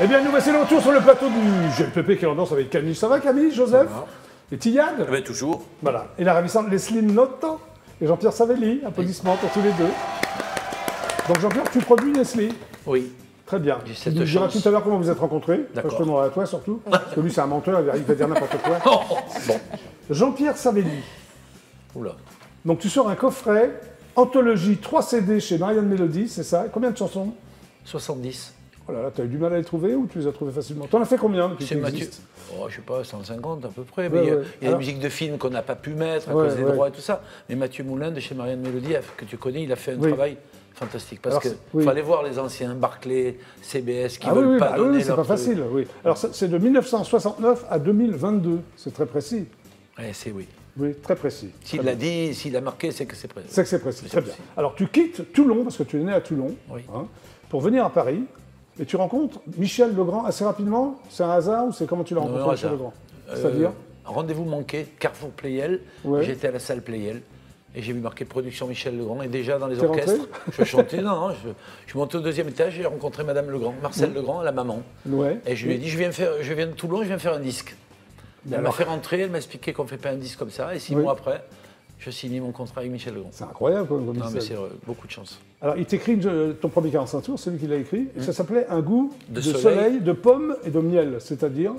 Eh bien, nous voici de retour sur le plateau du GLPP qui est en danse avec Camille. Ça va, Camille, Joseph et Tillane? Eh bien, toujours. Voilà. Et la ravissante Leslie Noto et Jean-Pierre Savelli. Applaudissements pour tous les deux. Donc, Jean-Pierre, tu produis Leslie? Oui. Très bien. J'ai Tu cette nous diras chance. tout à l'heure comment vous êtes rencontrés. D'accord. Je te demanderai à toi surtout. Parce que lui, c'est un menteur, il va dire n'importe quoi. Bon. Jean-Pierre Savelli. Oula. Donc, tu sors un coffret, anthologie 3 CD chez Marianne Mélodie, c'est ça? Combien de chansons? 70. Oh là là, t'as eu du mal à les trouver ou tu les as trouvées facilement? T'en as fait combien depuis C'est qu'ils Mathieu. existent? Oh, je sais pas, 150 à peu près. Ouais, Mais ouais. il y a Alors- des musiques de films qu'on n'a pas pu mettre à Ouais, cause des ouais. droits et tout ça. Mais Mathieu Moulin de chez Marianne Mélodie, que tu connais, il a fait un Oui. travail fantastique. Parce Alors, qu'il oui. fallait voir les anciens, Barclay, CBS, qui Ah veulent oui, pas donner c'est leur pas truc. facile. Oui. Alors c'est de 1969 à 2022, c'est très précis. Ouais, c'est oui. Oui, très précis. S'il Très l'a bien. dit, s'il a marqué, c'est que c'est prêt. C'est que c'est précis, C'est très bien. précis. Alors tu quittes Toulon, parce que tu es né à Toulon, Oui. pour venir à Paris, et tu rencontres Michel Legrand assez rapidement. C'est un hasard ou c'est comment tu l'as rencontré, Michel hasard. Legrand? C'est-à-dire Rendez-vous manqué, Carrefour Playel. Ouais. J'étais à la salle Playel. Et j'ai vu marqué production Michel Legrand. Et déjà dans les T'es orchestres, rentré je chantais. Non, je suis monté au deuxième étage. J'ai rencontré Madame Legrand, Marcel Legrand, la maman. Ouais. Et je lui ai dit, je viens de Toulon, je viens faire un disque. Elle m'a Alors- fait rentrer, elle m'a expliqué qu'on ne fait pas un disque comme ça. Et 6 Oui. mois après, je signais mon contrat avec Michel Legrand. C'est incroyable comme Non, mais Michel. c'est beaucoup de chance. Alors il t'écrit ton premier 45 tours, c'est lui qui l'a écrit, et ça s'appelait Un goût de, De soleil, soleil. de pommes et de miel, c'est-à-dire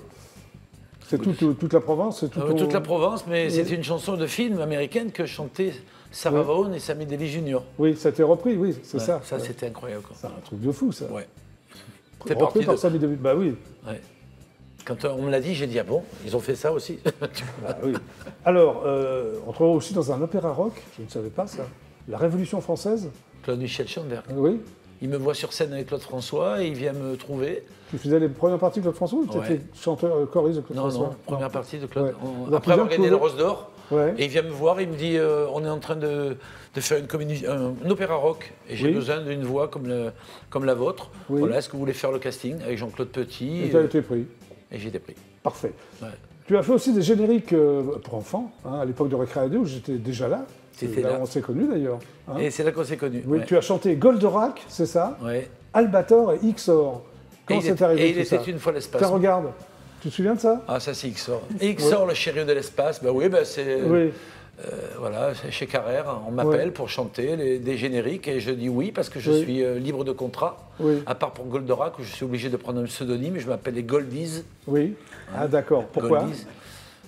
c'est toute la Provence, c'est tout ton- Toute la Provence, mais c'était une chanson de film américaine que chantait Sarah Oui. Vaughan et Sammy Davis Jr. Oui, ça a été repris, oui, c'est Ouais, ça. Ça, Ouais. c'était incroyable. Quoi. C'est un truc de fou, ça. Ouais. Fait Repris partie par de... Sammy Davis. Bah oui. Ouais. Quand on me l'a dit, j'ai dit, ah bon, ils ont fait ça aussi. Ah oui. Alors, on te revoit aussi dans un opéra rock, je ne savais pas ça. La Révolution française. Claude Michel Schoenberg. Oui. Il me voit sur scène avec Claude François et il vient me trouver. Tu faisais les premières parties de Claude François ou tu Ouais. étais chanteur choriste de Claude Non, François? non, première partie de Claude. Ouais. Donc, Après avoir tu viens gagné de la Rose d'Or, Ouais. et il vient me voir, il me dit, on est en train de faire un opéra rock et j'ai Oui. besoin d'une voix comme la vôtre. Oui. Voilà, est-ce que vous voulez faire le casting avec Jean-Claude Petit Et tu as été pris. Et j'ai été pris. Parfait. Ouais. Tu as fait aussi des génériques pour enfants, à l'époque de Récréadé, où j'étais déjà là. T'étais là là. où on s'est connus d'ailleurs. hein. Et c'est là qu'on s'est connus. Oui, ouais. tu as chanté Goldorak, c'est ça? Ouais. Albator et Ixor. Comment Et c'est arrivé il tout ça? était une fois l'espace. Tiens, regarde. Tu te souviens de ça? Ah, ça c'est Ixor. Et Ixor, le chéri de l'espace, bah oui, bah c'est. Oui. Voilà, chez Carrère, on m'appelle pour chanter des génériques et je dis oui parce que je Oui. suis libre de contrat. Oui. À part pour Goldorak où je suis obligé de prendre un pseudonyme, je m'appelle les Goldies. Oui. Ah d'accord. Pourquoi? Goldies.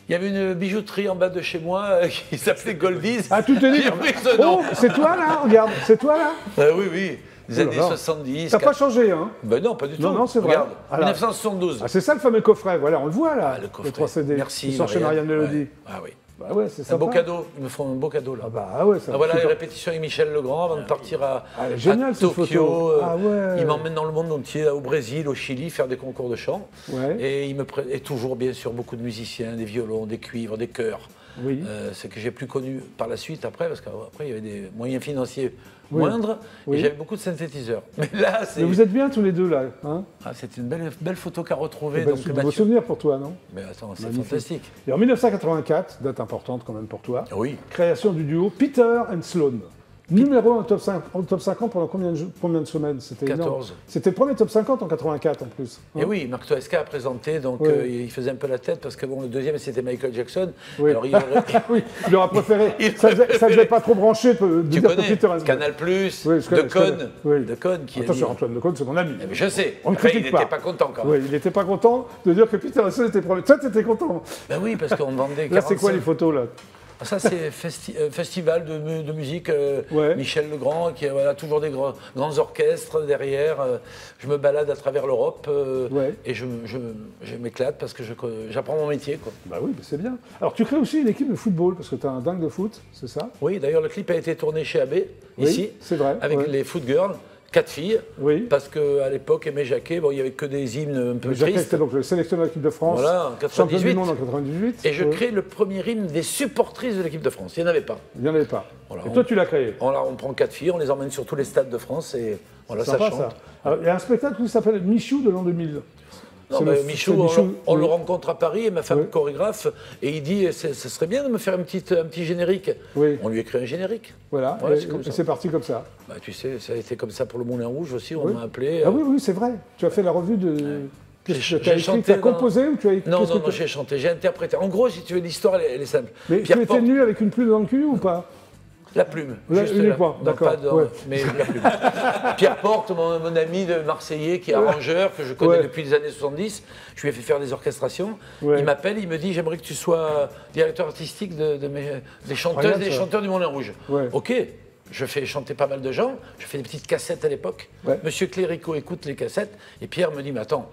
Il y avait une bijouterie en bas de chez moi qui s'appelait Goldies. Ah, tu te dis. J'ai pris ce nom. Oh, c'est toi là? Regarde, c'est toi là? Oui, oui, des Oh là années là. 70. T'as pas changé, hein? Ben non, pas du tout. Non, non, c'est vrai. Regarde, Alors- 1972. Ah, c'est ça le fameux coffret. Voilà, on le voit là. Ah, le coffret. Les 3 CD. Merci. Qui sort chez Marianne Mélodie. Ouais. Ah oui. Bah ouais, c'est Un sympa. beau cadeau. Ils me font un beau cadeau là. Ah bah ouais, ça. Ah, voilà les super. répétitions avec Michel Legrand avant de partir à elle est géniale, cette Tokyo. photo. Ah ouais. Il m'emmène dans le monde entier, au Brésil, au Chili, faire des concours de chant. Ouais. Et et toujours, bien sûr, beaucoup de musiciens, des violons, des cuivres, des chœurs. Oui. Ce que j'ai plus connu par la suite après, parce qu'après, il y avait des moyens financiers Oui. moindres. Oui. Et j'avais beaucoup de synthétiseurs. Mais là, c'est Mais vous êtes bien tous les deux là, hein? c'est une belle photo qu'a retrouvée. Eh ben, Donc, c'est de beaux Mathieu. souvenirs pour toi, non? Mais attends, c'est Magnifique. fantastique. Et en 1984, date importante quand même pour toi, Oui. création du duo Peter and Sloan. Numéro 1 au top 50 pendant combien de semaines? C'était énorme. 14. C'était le premier top 50 en 84 en plus. hein. Et oui, Marc Toesca a présenté, donc Oui. il faisait un peu la tête parce que bon, le deuxième c'était Michael Jackson. Oui. Alors il aurait- Oui, il aura préféré. Il Ça aurait faisait pas trop branché de tu dire que connais Peter and Sloan. Canal+, Oui, je connais, je connais. Decaune, Oui. Decaune qui a Attention, dit... Antoine Decaune, c'est mon ami. Mais je sais, On ne après, il critique n'était pas content quand même. Oui, il n'était pas content de dire que Peter and Sloan était premier. Toi, tu étais content. Ben oui, parce qu'on vendait Là, c'est quoi 45. les photos là? Ah, ça, c'est festival de musique, Ouais. Michel Legrand, qui a voilà, toujours des grands orchestres derrière. Je me balade à travers l'Europe Ouais. et je m'éclate parce que j'apprends mon métier. Quoi. Bah oui, mais c'est bien. Alors, tu crées aussi une équipe de football parce que tu es un dingue de foot, c'est ça? Oui, d'ailleurs, le clip a été tourné chez AB, Oui, ici, c'est vrai, avec ouais. les Foot Girls. 4 filles, Oui. parce qu'à l'époque, Aimé Jacquet, bon, il n'y avait que des hymnes un peu Jacques tristes. était donc le sélectionneur de l'équipe de France, Voilà, en champion du 98. monde en 98. Et je Oui. crée le premier hymne des supportrices de l'équipe de France. Il n'y en avait pas. Il n'y en avait pas. Voilà, et toi, tu l'as créé. On prend 4 filles, on les emmène sur tous les stades de France et voilà, C'est ça sympa, chante. ça. Alors, il y a un spectacle qui s'appelle Michou de l'an 2000. Non, C'est mais le- Michou, c'est on oui. le rencontre à Paris et ma femme Oui. chorégraphe et il dit ce serait bien de me faire un petit générique. Oui. On lui écrit un générique. Voilà, Ouais, et c'est comme ça. c'est parti comme ça. Bah, tu sais, ça a été comme ça pour le Moulin Rouge aussi, on Oui. m'a appelé. Ah oui, oui, c'est vrai. Tu as fait la revue de Qu'est-ce que tu as écrit? Tu as composé ou tu as écrit? Non, j'ai chanté, j'ai interprété. En gros, si tu veux, l'histoire, elle est simple. Mais tu étais nu avec une plume dans le cul ou pas? La plume. Uniquement, d'accord. Mais la plume. Pierre Porte, mon ami de Marseillais, qui est arrangeur, que je connais depuis les années 70, je lui ai fait faire des orchestrations. Il m'appelle, il me dit, j'aimerais que tu sois directeur artistique des chanteuses et des chanteurs du Moulin Rouge. Ok, je fais chanter pas mal de gens, je fais des petites cassettes à l'époque. Monsieur Clérico écoute les cassettes, et Pierre me dit, mais attends,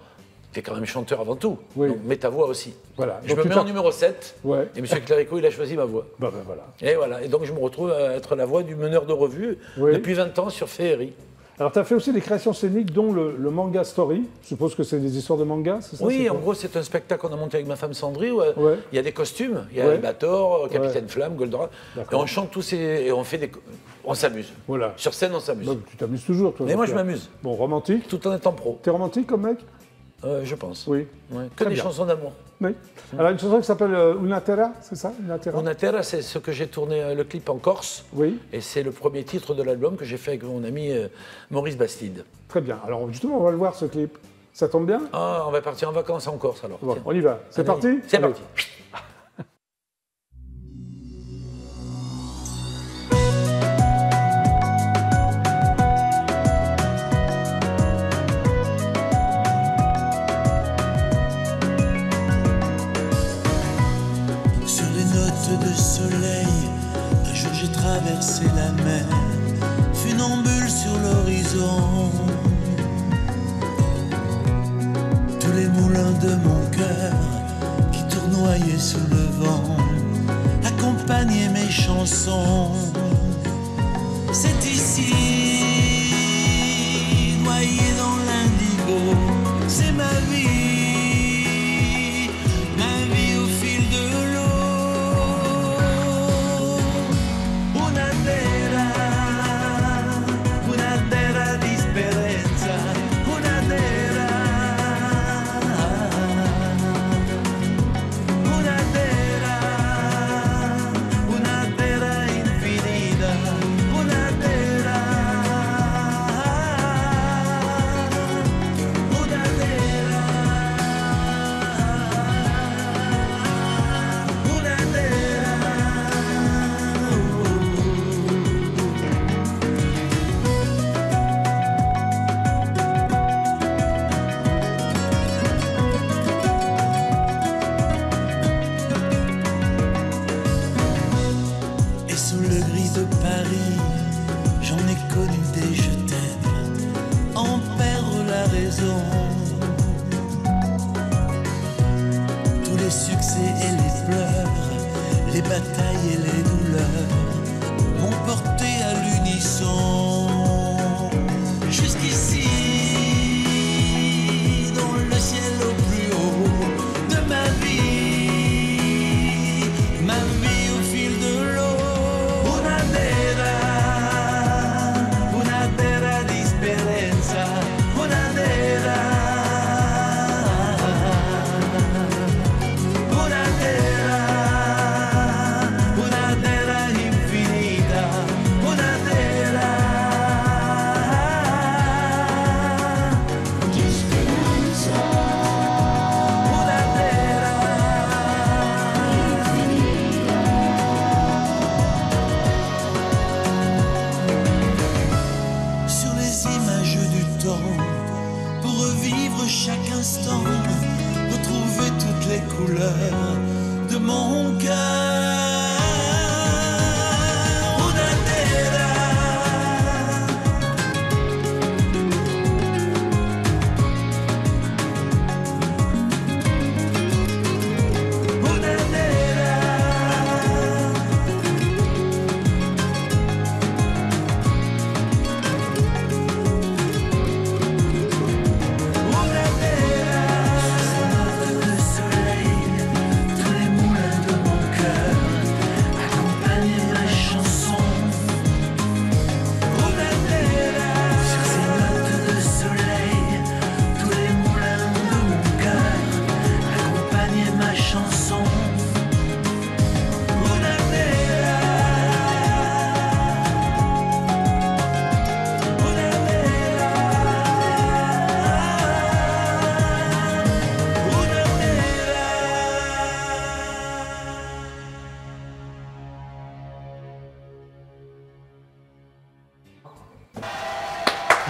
tu es quand même chanteur avant tout, donc mets ta voix aussi. Voilà. Je me mets en numéro 7, et M. Clérico, il a choisi ma voix. Voilà. Et voilà, et donc je me retrouve à être la voix du meneur de revue depuis 20 ans sur Féerie. Alors tu as fait aussi des créations scéniques, dont le manga story. Je suppose que c'est des histoires de manga, c'est ça? Oui, en gros, c'est un spectacle qu'on a monté avec ma femme Sandry, où il y a des costumes, il y a Albator, Capitaine Flamme, Goldorak, et on chante tous ces... et on s'amuse. Voilà. Sur scène, on s'amuse. Donc tu t'amuses toujours, toi? Mais moi, je m'amuse. Bon, romantique? Tout en étant pro. T'es romantique comme mec? Je pense. Oui. Que des chansons d'amour. Oui. Alors une chanson qui s'appelle Una Terra, c'est ça? Una Terra, c'est ce que j'ai tourné le clip en Corse. Oui. Et c'est le premier titre de l'album que j'ai fait avec mon ami Maurice Bastide. Très bien. Alors justement, on va le voir ce clip. Ça tombe bien? On va partir en vacances en Corse alors. Bon, on y va. C'est parti? C'est parti. De soleil, un jour j'ai traversé la mer, funambule sur l'horizon. Tous les moulins de mon cœur qui tournoyaient sous le vent accompagnaient mes chansons. C'est ici, noyé dans l'indigo, c'est ma vie au fil de l'eau.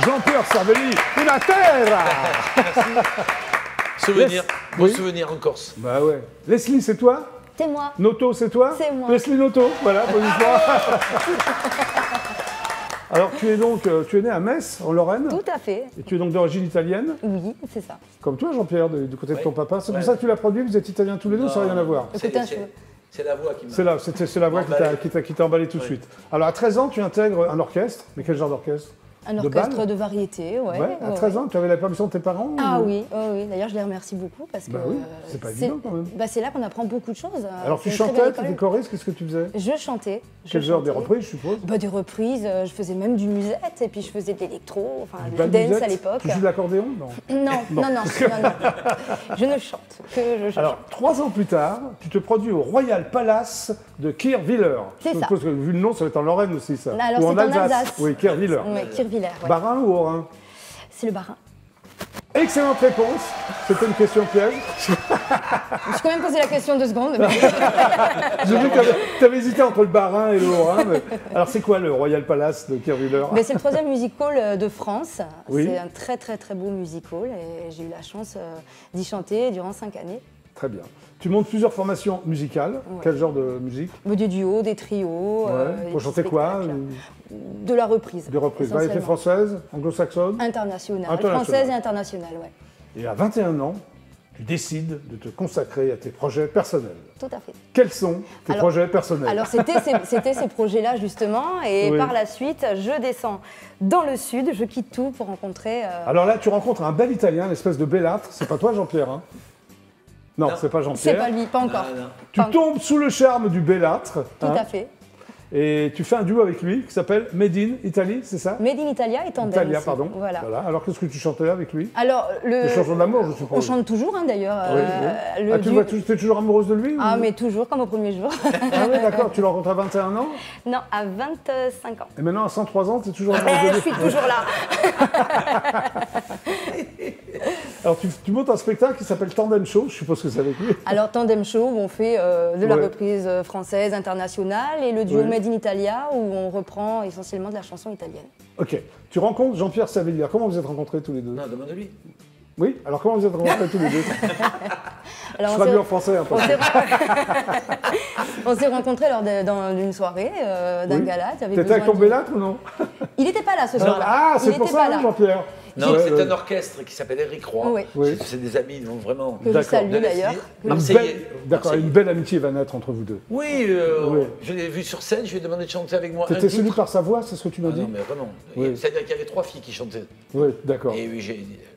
Jean-Pierre Savelli, una terra. Souvenir, beau Oui. souvenir en Corse. Bah ouais. Leslie, c'est toi? C'est moi. Noto, c'est toi? C'est moi. Leslie Noto, voilà, bonne histoire. Alors, tu es né à Metz, en Lorraine, Tout à fait. et tu es donc d'origine italienne, Oui, c'est ça. comme toi, Jean-Pierre, du côté de ton Ouais. papa. C'est pour Ouais. ça que tu l'as produit, vous êtes italiens tous les deux, ça n'a rien à voir. Écoute un peu. C'est la voix qui m'a... C'est la voix Emballé. qui t'a emballé tout de Oui. suite. Alors, à 13 ans, tu intègres un orchestre, mais quel genre d'orchestre? Un De orchestre bal de variété, ouais. Ouais, à 13 ans, tu avais la permission de tes parents? Ah ou- oui, oui. D'ailleurs, je les remercie beaucoup parce que Bah oui, c'est pas évident, quand même. Bah, c'est là qu'on apprend beaucoup de choses. Alors, tu C'est une très chantais, belle tu école. étais choriste, qu'est-ce que tu faisais? Je chantais. Quel genre? Des chantais. reprises, je suppose? Bah, des reprises, je faisais même du musette et puis je faisais de l'électro, enfin Bal du dance musette? à l'époque. Tu joues de l'accordéon? Non. Non. Je ne chante que je Alors, chante. 3 ans plus tard, tu te produis au Royal Palace de Kirchwiller. C'est Je ça. suppose que vu le nom, ça va être en Lorraine aussi, ça. Alors, Ou c'est en Alsace. Oui, Kirchwiller. Ouais, Kirchwiller, ouais. Barin ou Haut-Rhin? C'est le Barin. Excellente réponse. C'était une question piège. Je me suis quand même posé la question 2 secondes. mais- J'ai vu que tu avais hésité entre le Barin et le Haut-Rhin. Alors, c'est quoi le Royal Palace de Kirchwiller? Mais c'est le 3e music hall de France. Oui. C'est un très très très beau music hall et j'ai eu la chance d'y chanter durant 5 années. Très bien. Tu montes plusieurs formations musicales. Ouais. Quel genre de musique? Des duos, des trios. des Pour petits chanter quoi? spectacles. De la reprise. Des reprises. Variété essentiellement. française, anglo-saxonne? Internationale. Internationale. Française et internationale, ouais. Et à 21 ans, tu décides de te consacrer à tes projets personnels. Tout à fait. Quels sont tes Alors- projets personnels? Alors c'était ces projets-là justement et Oui. par la suite je descends dans le sud, je quitte tout pour rencontrer... Alors là, tu rencontres un bel Italien, l'espèce de bellâtre. C'est pas toi, Jean-Pierre, hein? Non, Non. c'est pas c'est Jean-Pierre. pas lui, pas encore. Non. Tu Pas- tombes sous le charme du bellâtre. Tout hein, à fait. Et tu fais un duo avec lui qui s'appelle Made in Italy, c'est ça? Made in Italia et Tandem Italia, aussi. pardon. Voilà. Alors, qu'est-ce que tu chantais avec lui? Alors, Des chansons d'amour, je suppose. on chante toujours hein, d'ailleurs. Oui, oui. le Ah, tu duo- es toujours amoureuse de lui? Ah ou- mais toujours comme au premier jour. Ah oui, d'accord. Tu l'as rencontré à 21 ans? Non, à 25 ans. Et maintenant, à 103 ans, tu es toujours Eh, amoureuse de je lui? suis toujours là. Alors, tu montes un spectacle qui s'appelle Tandem Show. Je suppose que c'est avec lui. Alors Tandem Show où on fait de la Ouais. reprise française, internationale et le duo Oui. Made in Italia où on reprend essentiellement de la chanson italienne. Ok. Tu rencontres Jean-Pierre Savelli. Comment vous êtes rencontrés tous les deux? Non, demande-lui. Oui. Alors, comment vous êtes rencontrés tous les deux? Alors, Je on traduis s'est- en français un peu. on s'est rencontrés lors d'une soirée, d'un Oui. gala. Tu avais T'étais avec besoin ton de- bellâtre ou non? Il n'était pas là ce soir-là. Ah, c'est Il pour était ça, pas là. Jean-Pierre. Non, Ouais, c'est un orchestre qui s'appelle Eric Roy. Oui. Oui. C'est des amis, donc vraiment. Que je D'accord. salue De la d'ailleurs. fille. Une Marseillais. belle- D'accord, Marseillais. une belle amitié va naître entre vous deux. Oui, Oui. je l'ai vu sur scène, je lui ai demandé de chanter avec moi. T'étais un séduit titre. par sa voix, c'est ce que tu m'as Ah dit? non, mais vraiment. Oui. C'est-à-dire qu'il y avait 3 filles qui chantaient. Oui, d'accord. Et oui,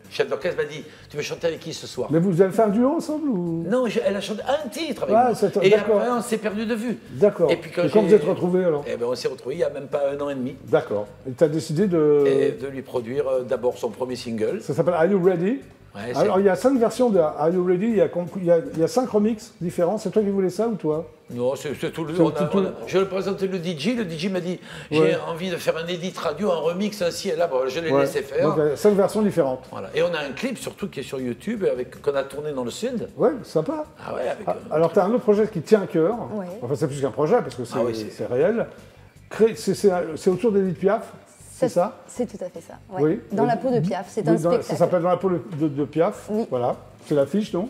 le chef d'orchestre m'a dit, tu veux chanter avec qui ce soir? Mais vous avez fait un duo ensemble ou? Non, elle a chanté un titre avec Ah, moi. c'est- Et d'accord. après, on s'est perdu de vue. D'accord. Et puis quand quand j'ai- vous êtes retrouvés alors? Eh ben, on s'est retrouvés il n'y a même pas 1 an et demi. D'accord. Et tu as décidé Et de... de lui produire d'abord son premier single. Ça s'appelle Are You Ready? Ouais, c'est- Alors il y a 5 versions de Are You Ready, il y a 5 remixes différents. C'est toi qui voulais ça ou toi? Non, c'est tout le. C'est tout- Je le présentais le DJ m'a dit j'ai Ouais. envie de faire un edit radio, un remix ainsi et là. Bon, je l'ai Ouais. laissé faire. Donc il y a 5 versions différentes. Voilà. Et on a un clip surtout qui est sur YouTube qu'on a tourné dans le sud. Ouais, sympa. Ah ouais, avec. Alors tu as un autre projet qui tient à cœur. Ouais. Enfin c'est plus qu'un projet parce que c'est Ah oui, c'est- réel. C'est autour d'Edith Piaf, c'est ça? C'est tout à fait ça. ouais. Oui. Dans la peau de Piaf, c'est Oui, un ça spectacle. s'appelle Dans la peau de Piaf. Oui. Voilà. C'est l'affiche, non?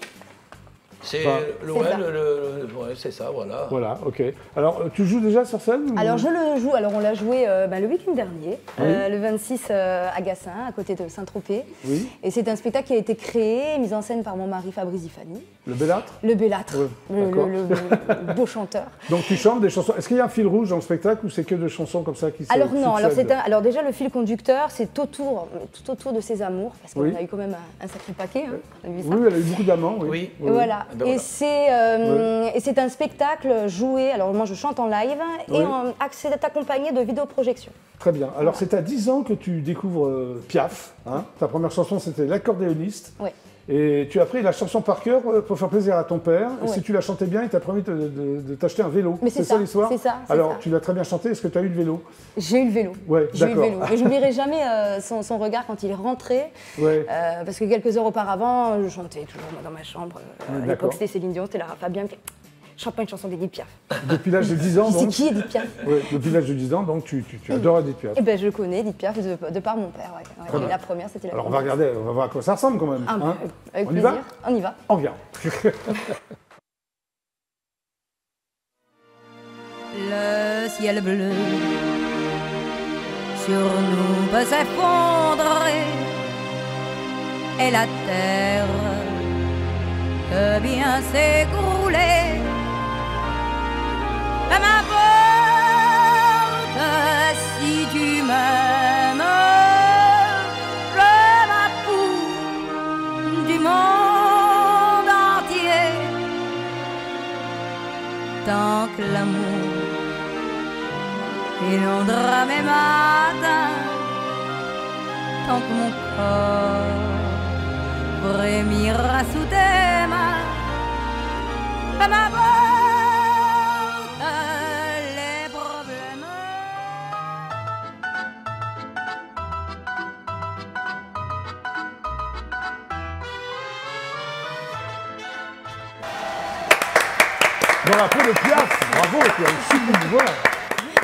C'est Enfin, ouais, ça. ouais, c'est ça, voilà. Voilà, ok. Alors, tu joues déjà sur scène ou- Alors je le joue, alors on l'a joué le week-end dernier, Oui. le 26 à Gassin, à côté de Saint-Tropez. Oui. Et c'est un spectacle qui a été créé et mis en scène par mon mari Fabrice Zifani, Le bellâtre? le bellâtre, Oui, d'accord. le beau chanteur. Donc tu chantes des chansons. Est-ce qu'il y a un fil rouge dans le spectacle ou c'est que des chansons comme ça qui se Alors non, succèdent alors déjà le fil conducteur, c'est tout autour de ses amours, parce qu'on Oui. a eu quand même un sacré paquet, hein, on a vu ça. Oui, elle a eu beaucoup d'amants. Oui. Oui. Et voilà. Ah ben Et voilà. c'est un spectacle joué. Alors moi je chante en live Oui. et c'est accompagné de vidéoprojections. Très bien. Alors c'est à 10 ans que tu découvres Piaf. Hein. Ta première chanson c'était L'accordéoniste. Ouais. Et tu as appris la chanson par cœur pour faire plaisir à ton père. Et Ouais. si tu la chantais bien, il t'a promis de t'acheter un vélo. Mais c'est ça ça, l'histoire? c'est ça, c'est Alors ça. tu l'as très bien chanté. Est-ce que tu as eu le vélo? J'ai eu le vélo. Ouais, J'ai eu le d'accord. vélo. Et j'oublierai jamais son regard quand il est rentré. Ouais. Parce que quelques heures auparavant, je chantais toujours moi, dans ma chambre. À D'accord. l'époque, c'était Céline Dion, c'était Lara Fabian. chante pas une chanson d'Edith Piaf. Depuis l'âge de 10 ans, C'est donc. qui Edith Piaf? Ouais, depuis l'âge de 10 ans, donc tu adores Edith Piaf. Eh ben, je connais Edith Piaf de par mon père. Ouais. Et la première, c'était la Alors on va regarder, on va voir à quoi ça ressemble quand même. Ah, hein. avec On y plaisir. va? On y va. On vient. Le ciel bleu sur nous peut s'effondrer et la terre peut bien s'écrouler. Peu m'importe si tu m'aimes, je m'en fous du monde entier tant que l'amour inondera mes matins, tant que mon corps frémira sous tes mains. Peu m'importe les problèmes. Dans la peau de Piaf, bravo, tu as une sublime voix.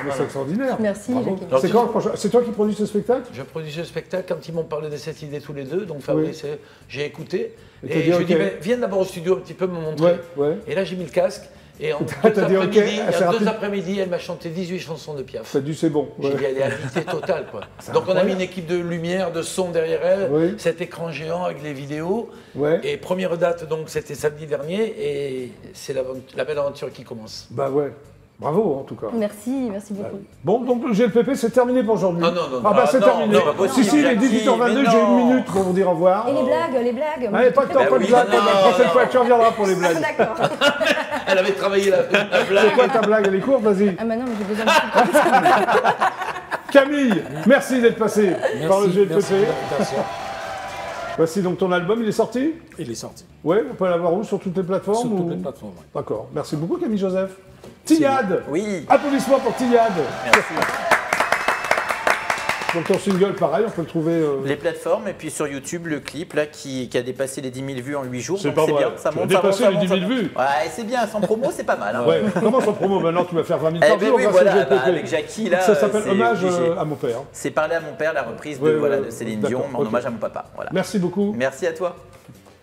Mais c'est extraordinaire. Merci, Bravo. Jacqueline. C'est quand, c'est toi qui produis ce spectacle? Je produis ce spectacle quand ils m'ont parlé de cette idée tous les deux. Donc Fabrice, j'ai écouté. Et t'as Et dit, je lui ai ok. dit, mais viens d'abord au studio un petit peu me montrer. Ouais. Et là, j'ai mis le casque. Et en T'as deux dit, ok, après-midi, assez rapide. après-midi, elle m'a chanté 18 chansons de Piaf. T'as dit c'est bon. J'ai Ouais. dit, elle est habitée totale, quoi. Donc on a mis une équipe de lumière, de son derrière elle, Oui. cet écran géant avec les vidéos. Ouais. Et première date, donc c'était samedi dernier, et c'est la belle aventure qui commence. Bah ouais. Bravo en tout cas. Merci beaucoup. Bon, donc le GLPP c'est terminé pour aujourd'hui. Ah non, Ah bah c'est non, terminé. non, pas possible, Si, il est Jackie, 18h22, mais j'ai une non. minute pour vous dire au revoir. Et les blagues Allez, pas de temps, Bah pas de oui, blague. non, La prochaine non. fois tu reviendras pour les blagues. D'accord. Elle avait travaillé la C'est blague. quoi ta blague? Elle est courte, vas-y. Ah, maintenant, j'ai besoin de Camille, merci d'être passé par le GLPP. Merci de l'invitation. Voici donc ton album, il est sorti? Il est sorti. Ouais, on peut l'avoir où? Sur toutes les plateformes? Sur toutes ou- les plateformes, oui. D'accord. Merci beaucoup Camille Joseph. Tillade. Oui, Applaudissements pour Tillade. merci. Donc ton single, pareil, on peut le trouver. Les plateformes et puis sur YouTube, le clip là qui a dépassé les 10 000 vues en 8 jours. C'est donc pas vrai. bien, ça Tu as monte, dépassé ça les monte, 10 000 ça monte. vues. Ouais, c'est bien, sans promo, c'est pas mal. Hein. Ouais. Comment son promo maintenant? Tu vas faire 20 000 Eh par ben jour oui, grâce au voilà, GLPP. avec Jackie là. Ça s'appelle c'est Hommage obligé. à mon père. C'est parler à mon père, la reprise Ouais, de, voilà, ouais, de Céline d'accord, Dion, en ok. hommage à mon papa. Voilà. Merci beaucoup. Merci à toi.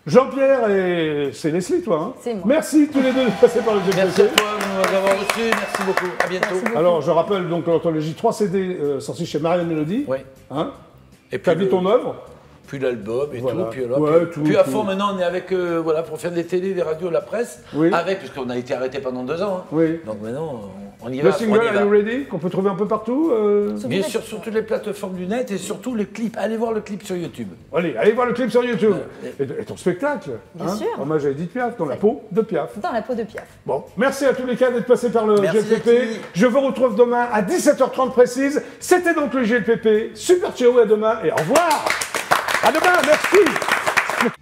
Jean-Pierre et c'est Leslie, toi. Hein. C'est moi. Merci tous les deux de passer par le GLPP. Merci à toi de nous avoir reçus. Merci beaucoup. À bientôt. Alors, je rappelle donc l'anthologie 3 CD sortis chez Marianne Mélodie. Ouais. Hein. Et puis T'as vu ton œuvre? puis l'album et Voilà. tout. Puis, alors, Ouais, puis à tout. fond, maintenant, on est avec, voilà, pour faire des télés, des radios, la presse. Oui. Avec, parce qu'on a été arrêté pendant 2 ans. Hein. Oui. Donc maintenant, on y Le va. single on y Are va. You Ready qu'on peut trouver un peu partout. Bien sûr, sur toutes les plateformes du net et surtout les clips. Allez voir le clip sur YouTube. Allez voir le clip sur YouTube. Et ton spectacle. Bien sûr. Hommage à Edith Piaf, dans la peau de Piaf. Dans la peau de Piaf. Bon, merci à tous les cas d'être passés par le Merci, GLPP. Jackie. Je vous retrouve demain à 17h30 précise. C'était donc le GLPP. Super ciao, à demain et au revoir. À demain, merci.